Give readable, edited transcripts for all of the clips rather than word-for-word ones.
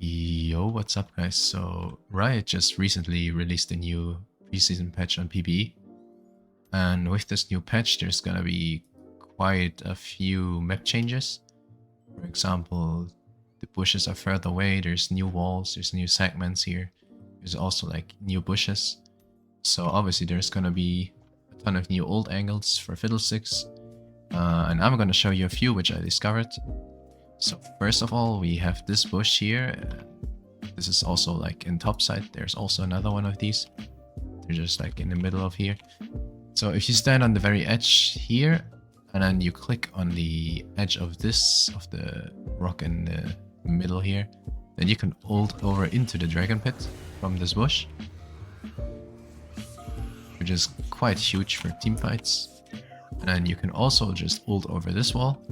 Yo, what's up guys? So Riot just recently released a new preseason patch on PvE, and with this new patch there's gonna be quite a few map changes. For example, the bushes are further away, there's new walls, there's new segments here, there's also like new bushes. So obviously there's gonna be a ton of new old angles for Fiddlesticks, and I'm gonna show you a few which I discovered. So first of all, we have this bush here. This is also like in topside. There's also another one of these. They're just like in the middle of here. So if you stand on the very edge here, and then you click on the edge of this, of the rock in the middle here, then you can ult over into the dragon pit from this bush, which is quite huge for team fights. And then you can also just ult over this wall.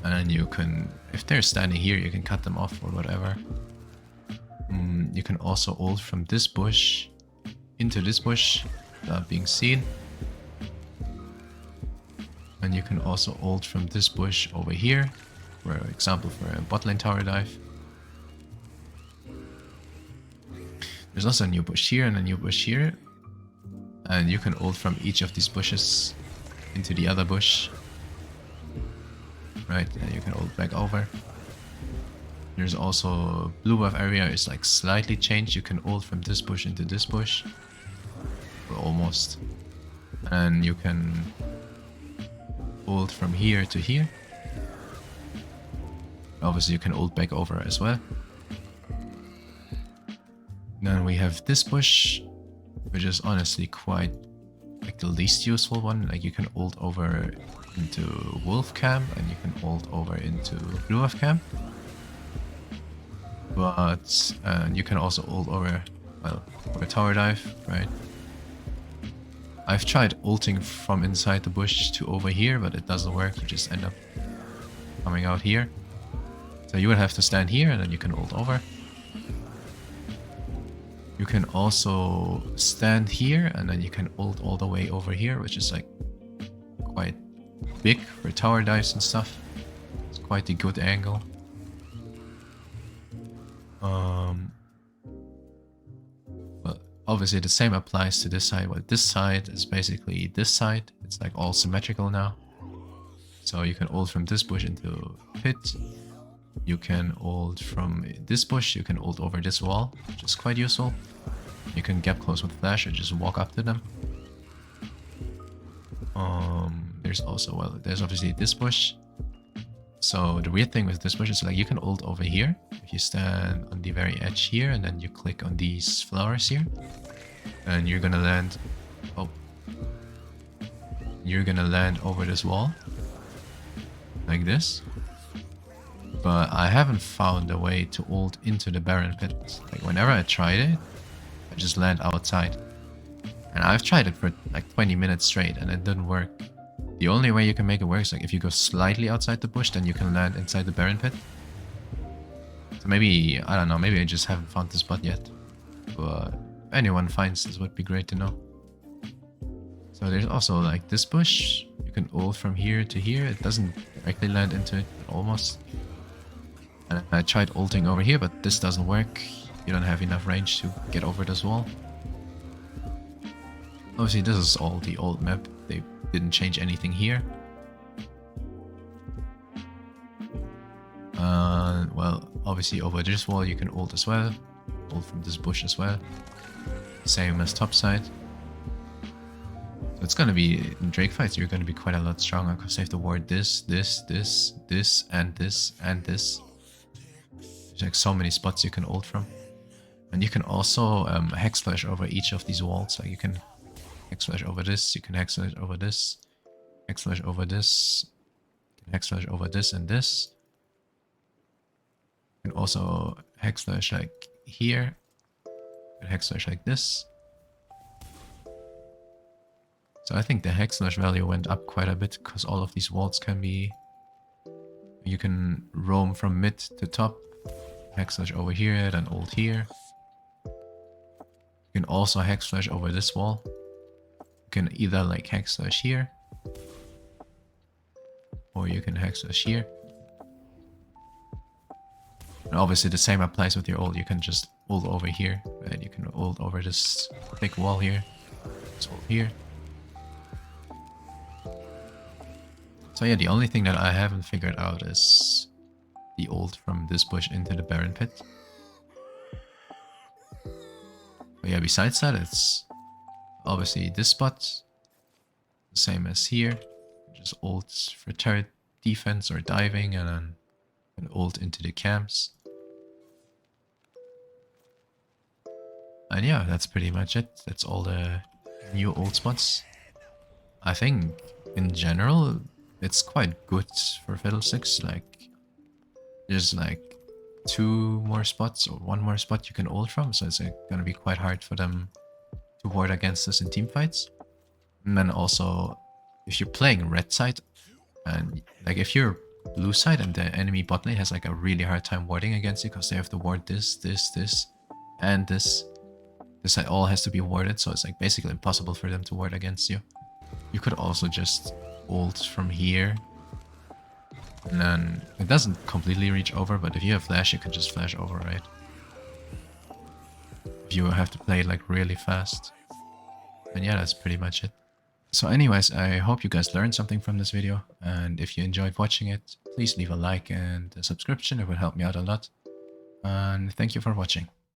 And then you can, if they're standing here, you can cut them off or whatever. You can also ult from this bush into this bush without being seen. And you can also ult from this bush over here, for example, for a bot lane tower dive. There's also a new bush here and a new bush here. And you can ult from each of these bushes into the other bush. Right, and you can ult back over. There's also blue buff area is like slightly changed. You can ult from this bush into this bush. Well, almost. And you can ult from here to here. Obviously you can ult back over as well. Then we have this bush, which is honestly quite like the least useful one. Like you can ult over into wolf camp and you can ult over into blue buff camp. But you can also ult over, well, over tower dive, right? I've tried ulting from inside the bush to over here, but it doesn't work. You just end up coming out here. So you would have to stand here and then you can ult over. You can also stand here and then you can ult all the way over here, which is like quite big for tower dives and stuff. It's quite a good angle. Well, obviously the same applies to this side. Well, this side is basically this side. It's like all symmetrical now. So you can ult from this bush into pit. You can ult from this bush. You can ult over this wall, which is quite useful. You can gap close with flash or just walk up to them. There's also, well, there's obviously this bush. So the weird thing with this bush is like you can ult over here. If you stand on the very edge here and then you click on these flowers here, and you're gonna land, you're gonna land over this wall like this. But I haven't found a way to ult into the Baron pit. Like whenever I tried it, I just land outside. And I've tried it for like 20 minutes straight and it didn't work. The only way you can make it work is like if you go slightly outside the bush, then you can land inside the Baron pit. So maybe, I don't know, maybe I just haven't found this spot yet. But if anyone finds this, would be great to know. So there's also like this bush. You can ult from here to here. It doesn't directly land into it, but almost. And I tried ulting over here, but this doesn't work. You don't have enough range to get over this wall. Obviously this is all the old map. They didn't change anything here. Well, obviously over this wall you can ult as well. Ult from this bush as well. Same as topside. So it's gonna be, in Drake fights you're gonna be quite a lot stronger because they have to ward this, this, this, this, and this, and this. There's like so many spots you can ult from. And you can also hexflash over each of these walls. Like you can hexflash over this, you can hexflash over this, hexflash over this, you can hexflash over this and this. You can also hexflash like here, you can hexflash like this. So I think the hexflash value went up quite a bit because all of these walls can be, you can roam from mid to top, hexflash over here, then ult here. You can also hexflash over this wall. You can either like hexflash here, or you can hexflash here. obviously the same applies with your ult. You can just ult over here, right? You can ult over this big wall here. Just ult here. So yeah, the only thing that I haven't figured out is the ult from this bush into the Baron pit. But yeah, besides that, it's obviously this spot, the same as here. Just ult for turret defense or diving, and then an ult into the camps. And yeah, that's pretty much it. That's all the new ult spots. I think in general it's quite good for Fiddlesticks. Like there's like 2 more spots or 1 more spot you can ult from, so it's gonna be quite hard for them to ward against us in team fights. And then also if you're playing red side, and like if you're blue side and the enemy bot lane has like a really hard time warding against you because they have to ward this, and this side all has to be warded, so it's like basically impossible for them to ward against you. You could also just ult from here, and then it doesn't completely reach over, but if you have flash, you can just flash over, right? If you have to play it like really fast. And yeah, that's pretty much it. So anyways, I hope you guys learned something from this video, and if you enjoyed watching it, please leave a like and a subscription. It would help me out a lot. And thank you for watching.